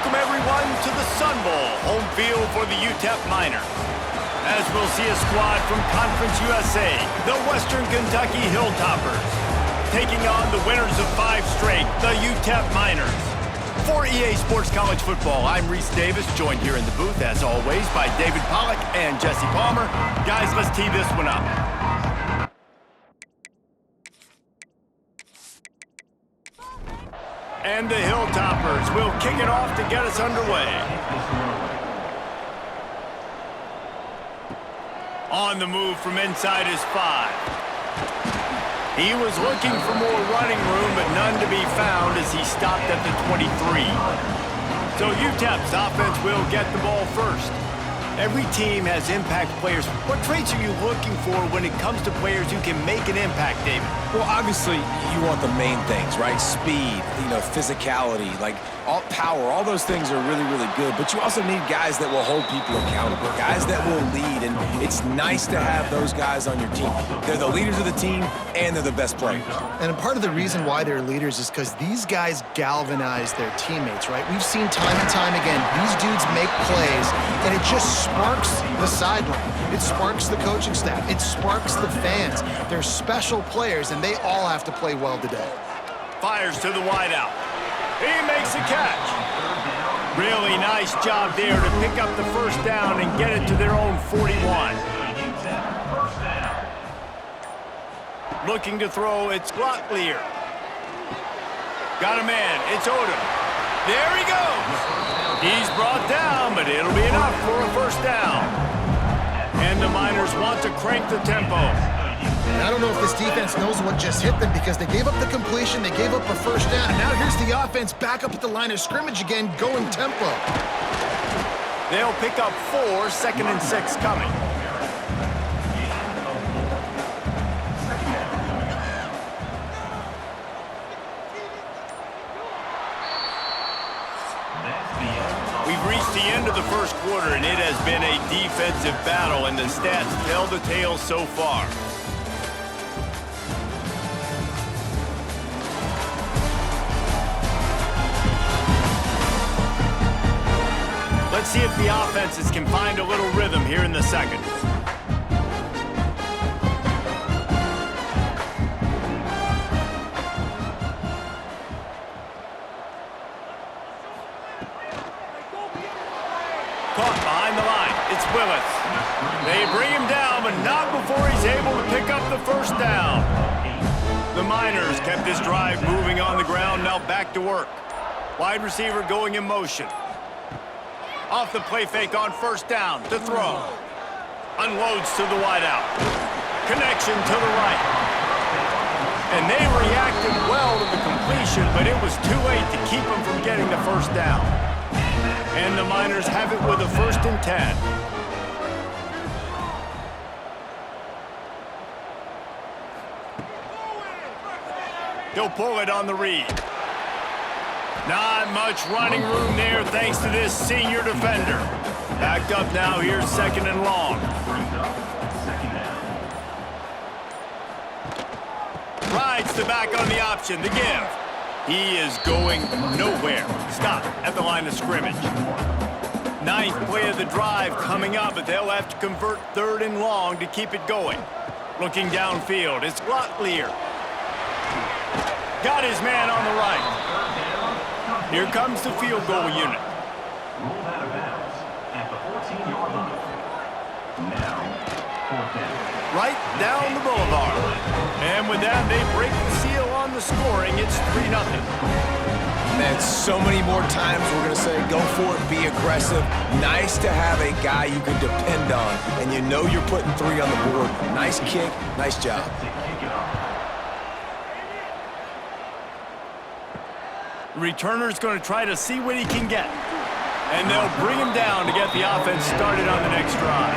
welcome everyone to the Sun Bowl, home field for the UTEP Miners. As we'll see a squad from Conference USA, the Western Kentucky Hilltoppers, taking on the winners of 5 straight, the UTEP Miners. For EA Sports College Football, I'm Reese Davis, joined here in the booth, as always, by David Pollack and Jesse Palmer. Guys, let's tee this one up. And the Hilltoppers will kick it off to get us underway. On the move from inside his 5. He was looking for more running room, but none to be found as he stopped at the 23. So UTEP's offense will get the ball first. Every team has impact players. What traits are you looking for when it comes to players who can make an impact, David? Well, obviously, you want the main things, right? Speed, physicality, all power, all those things are really, really good. But you also need guys that will hold people accountable, guys that will lead. And it's nice to have those guys on your team. They're the leaders of the team, and they're the best players. And part of the reason why they're leaders is because these guys galvanize their teammates, right? We've seen time and time again, these dudes make plays, and it just sparks the sideline. It sparks the coaching staff. It sparks the fans. They're special players, and they all have to play well today. Fires to the wideout. He makes a catch. Really nice job there to pick up the first down and get it to their own 41. Looking to throw, it's Glocklear. Got a man, it's Odom. There he goes. He's brought down, but it'll be enough for a first down. And the Miners want to crank the tempo. And I don't know if this defense knows what just hit them because they gave up the completion, they gave up a first down, and now here's the offense back up at the line of scrimmage again, going tempo. They'll pick up 4, 2nd and 6 coming. We've reached the end of the first quarter, and it has been a defensive battle, and the stats tell the tale so far. Let's see if the offenses can find a little rhythm here in the second. Caught behind the line. It's Willis. They bring him down, but not before he's able to pick up the first down. The Miners kept this drive moving on the ground, now back to work. Wide receiver going in motion. Off the play fake on first down to throw. Unloads to the wideout. Connection to the right. And they reacted well to the completion, but it was too late to keep them from getting the first down. And the Miners have it with a 1st and 10. He'll pull it on the read. Not much running room there thanks to this senior defender. Backed up now, here's 2nd and long. Rides the back on the option, the give. He is going nowhere. Stop at the line of scrimmage. 9th play of the drive coming up, but they'll have to convert 3rd and long to keep it going. Looking downfield, it's Glocklear. Got his man on the right. Here comes the field goal unit. Right down the boulevard. And with that, they break the seal on the scoring. It's 3-0. Man, so many more times we're going to say, go for it, be aggressive. Nice to have a guy you can depend on, and you know you're putting 3 on the board. Nice kick, nice job. Returner's going to try to see what he can get. And they'll bring him down to get the offense started on the next drive.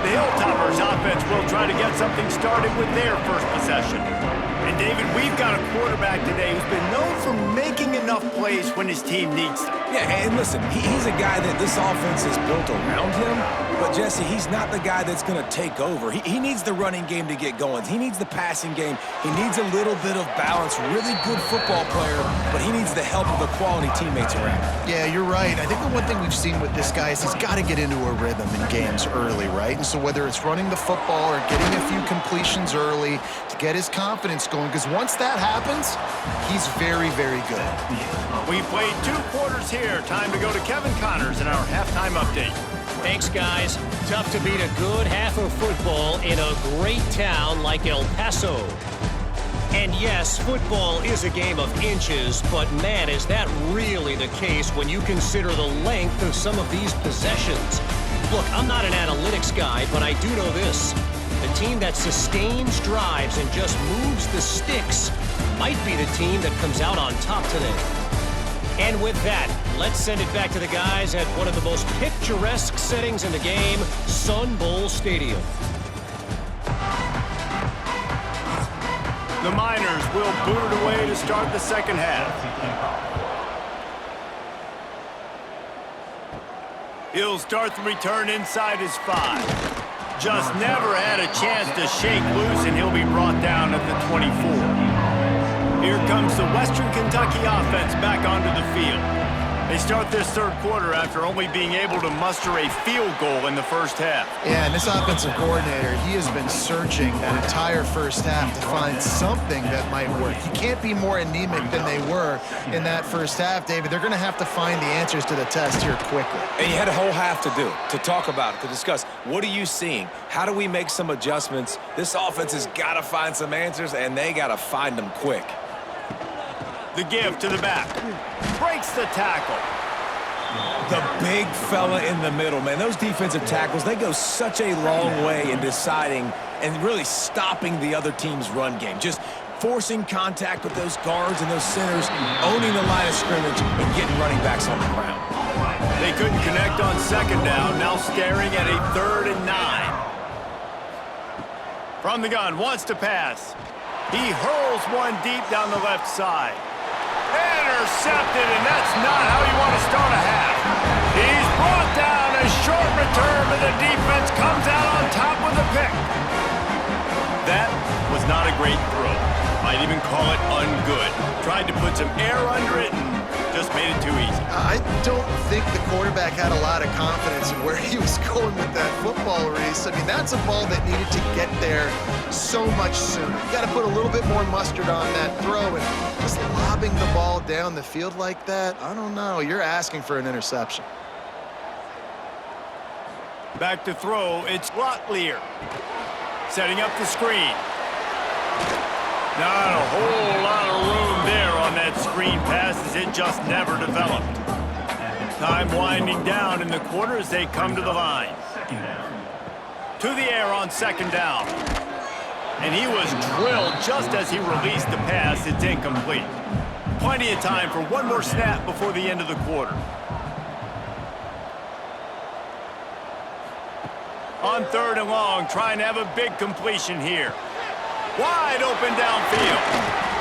The Hilltoppers offense will try to get something started with their first possession. And David, we've got a quarterback today who's been known for making enough plays when his team needs them. Yeah, and listen, he's a guy that this offense is built around him, but Jesse, he's not the guy that's going to take over. He needs the running game to get going. He needs the passing game. He needs a little bit of balance. Really good football player, but he needs the help of the quality teammates around him. Yeah, you're right. I think the one thing we've seen with this guy is he's got to get into a rhythm in games early, right? And so whether it's running the football or getting a few completions early to get his confidence going, because once that happens, he's very, very good. We played 2 quarters here. Time to go to Kevin Connors in our halftime update. Thanks, guys. Tough to beat a good half of football in a great town like El Paso. And yes, football is a game of inches, but man, is that really the case when you consider the length of some of these possessions. Look, I'm not an analytics guy, but I do know this. The team that sustains drives and just moves the sticks might be the team that comes out on top today. And with that, let's send it back to the guys at one of the most picturesque settings in the game, Sun Bowl Stadium. The Miners will boot it away to start the second half. He'll start the return inside his 5. Just never had a chance to shake loose, and he'll be brought down at the 24. Here comes the Western Kentucky offense back onto the field. They start this third quarter after only being able to muster a field goal in the first half. Yeah, and this offensive coordinator, he has been searching that entire first half to find something that might work. He can't be more anemic than they were in that first half, David. They're going to have to find the answers to the test here quickly. And you had a whole half to do it, to talk about it, to discuss. What are you seeing? How do we make some adjustments? This offense has got to find some answers, and they got to find them quick. The give to the back. Breaks the tackle. The big fella in the middle, man. Those defensive tackles, they go such a long way in deciding and really stopping the other team's run game. Just forcing contact with those guards and those centers, owning the line of scrimmage, and getting running backs on the ground. They couldn't connect on second down, now staring at a 3rd and 9. From the gun, wants to pass. He hurls one deep down the left side. Intercepted, and that's not how you want to start a half. He's brought down. A short return, but the defense comes out on top with a pick. That was not a great throw. Might even call it ungood. Tried to put some air under it and just made it too easy. I don't think the quarterback had a lot of confidence in where he was going with that football, Reese. I mean, that's a ball that needed to get there so much sooner. You got to put a little bit more mustard on that throw, and just lobbing the ball down the field like that, I don't know. You're asking for an interception. Back to throw, it's Locklear. Setting up the screen. Not a whole lot of room there on that screen pass as it just never developed. Time winding down in the quarter as they come to the line. To the air on second down. And he was drilled just as he released the pass. It's incomplete. Plenty of time for one more snap before the end of the quarter. On 3rd and long, trying to have a big completion here. Wide open downfield.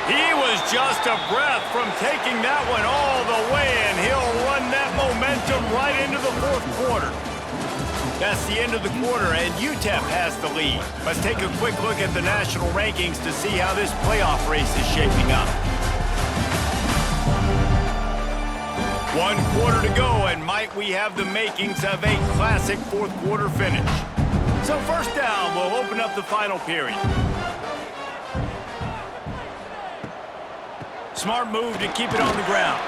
He was just a breath from taking that one all the way, and he'll run that momentum right into the 4th quarter. That's the end of the quarter, and UTEP has the lead. Let's take a quick look at the national rankings to see how this playoff race is shaping up. 1 quarter to go, and might we have the makings of a classic 4th quarter finish. So first down, we'll open up the final period. Smart move to keep it on the ground.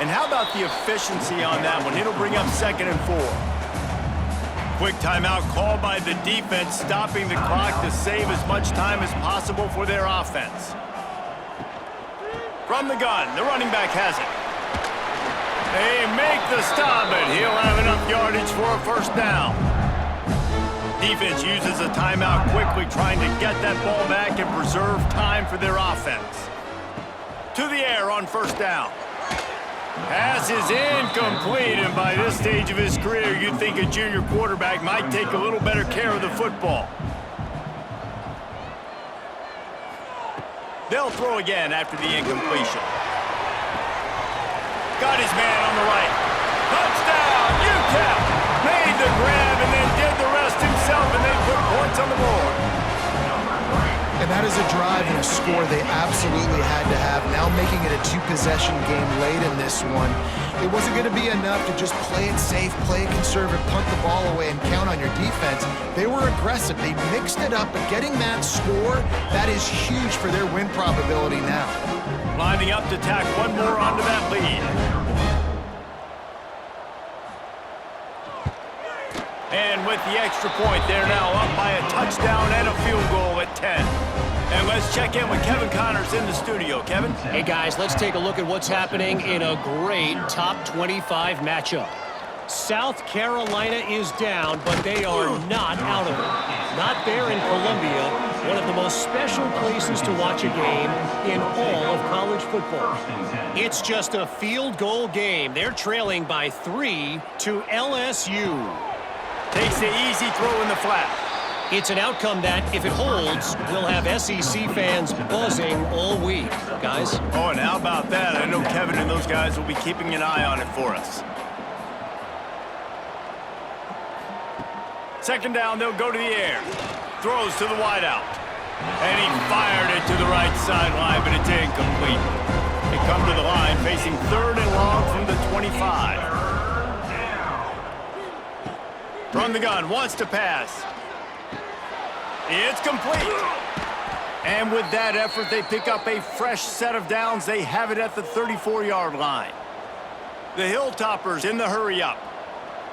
And how about the efficiency on that one? It'll bring up 2nd and 4. Quick timeout called by the defense, stopping the clock to save as much time as possible for their offense. From the gun, the running back has it. They make the stop, and he'll have enough yardage for a first down. Defense uses a timeout quickly, trying to get that ball back and preserve time for their offense. To the air on first down. Pass is incomplete, and by this stage of his career, you'd think a junior quarterback might take a little better care of the football. They'll throw again after the incompletion. Got his man on the right. Touchdown, UTEP! Made the grab and then did the rest himself, and they put points on the board. And that is a drive and a score they absolutely had to have. Now making it a two-possession game late in this one. It wasn't going to be enough to just play it safe, play it conservative, punt the ball away, and count on your defense. They were aggressive. They mixed it up, but getting that score, that is huge for their win probability now. Lining up to tack one more onto that lead. And with the extra point, they're now up by a touchdown and a field goal at 10. And let's check in with Kevin Connors in the studio. Kevin? Hey, guys, let's take a look at what's happening in a great top 25 matchup. South Carolina is down, but they are not out of it. Not there in Columbia, one of the most special places to watch a game in all of college football. It's just a field goal game. They're trailing by 3 to LSU. Takes the easy throw in the flat. It's an outcome that, if it holds, will have SEC fans buzzing all week. Guys? Oh, and how about that? I know Kevin and those guys will be keeping an eye on it for us. Second down, they'll go to the air. Throws to the wideout. And he fired it to the right sideline, but it's incomplete. They come to the line facing third and long from the 25. From the gun, wants to pass. It's complete. And with that effort, they pick up a fresh set of downs. They have it at the 34-yard line. The Hilltoppers in the hurry-up.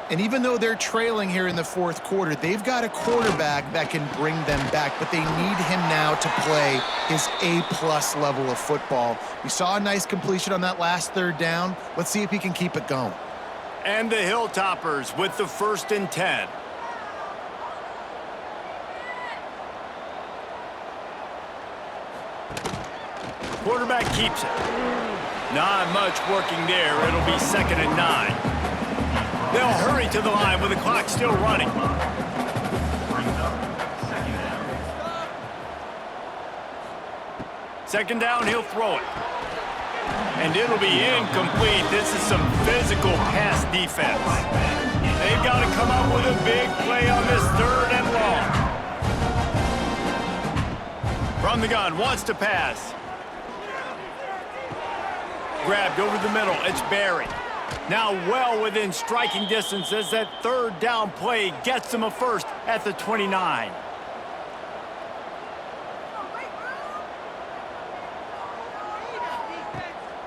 And even though they're trailing here in the fourth quarter, they've got a quarterback that can bring them back, but they need him now to play his A-plus level of football. We saw a nice completion on that last third down. Let's see if he can keep it going. And the Hilltoppers with the 1st and 10. Quarterback keeps it. Not much working there. It'll be 2nd and 9. They'll hurry to the line with the clock still running. Second down, he'll throw it. And it'll be incomplete. This is some physical pass defense. They've got to come up with a big play on this 3rd and long. From the gun, wants to pass. Grabbed over the middle, it's Barry. Now well within striking distance as that 3rd down play gets them a first at the 29.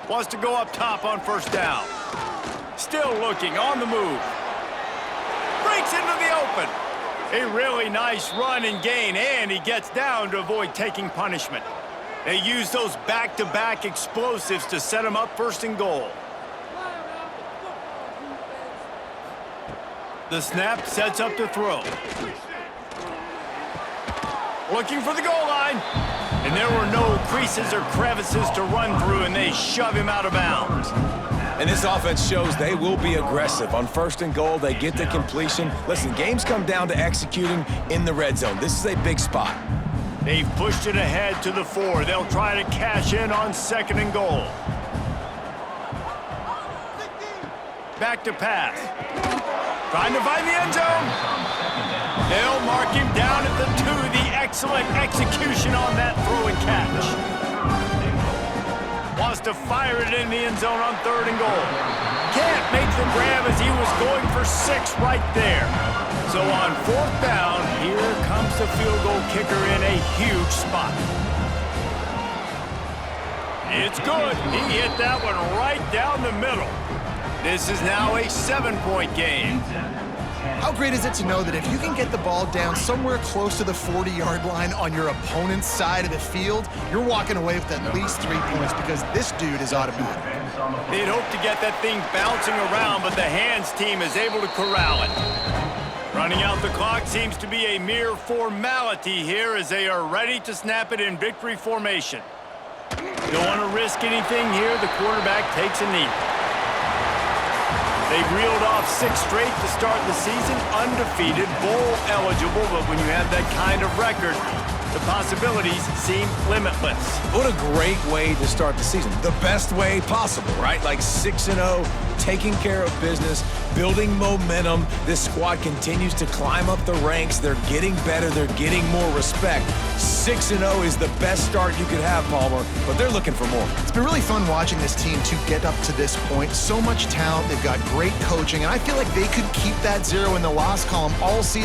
Wants to go up top on 1st down. Still looking, on the move. Breaks into the open. A really nice run and gain, and he gets down to avoid taking punishment. They use those back-to-back explosives to set him up 1st and goal. The snap sets up to throw. Looking for the goal line. And there were no creases or crevices to run through, and they shove him out of bounds. And this offense shows they will be aggressive. On 1st and goal, they get the completion. Listen, games come down to executing in the red zone. This is a big spot. They've pushed it ahead to the 4. They'll try to cash in on 2nd and goal. Back to pass. Trying to find the end zone. They'll mark him down at the 2. The excellent execution on that throw and catch. Wants to fire it in the end zone on 3rd and goal. Can't make the grab as he was going for 6 right there. So on 4th down, here comes the field goal kicker in a huge spot. It's good. He hit that one right down the middle. This is now a 7-point game. How great is it to know that if you can get the ball down somewhere close to the 40-yard line on your opponent's side of the field, you're walking away with at least 3 points because this dude is automatic. They'd hope to get that thing bouncing around, but the hands team is able to corral it. Running out the clock seems to be a mere formality here as they are ready to snap it in victory formation. Don't want to risk anything here. The quarterback takes a knee. They've reeled off 6 straight to start the season, undefeated, bowl eligible, but when you have that kind of record, The possibilities seem limitless. What a great way to start the season. The best way possible, right? Like 6-0, taking care of business, building momentum. This squad continues to climb up the ranks. They're getting better. They're getting more respect. 6-0 is the best start you could have, Palmer, but they're looking for more. It's been really fun watching this team to get up to this point. So much talent. They've got great coaching, and I feel like they could keep that zero in the loss column all season.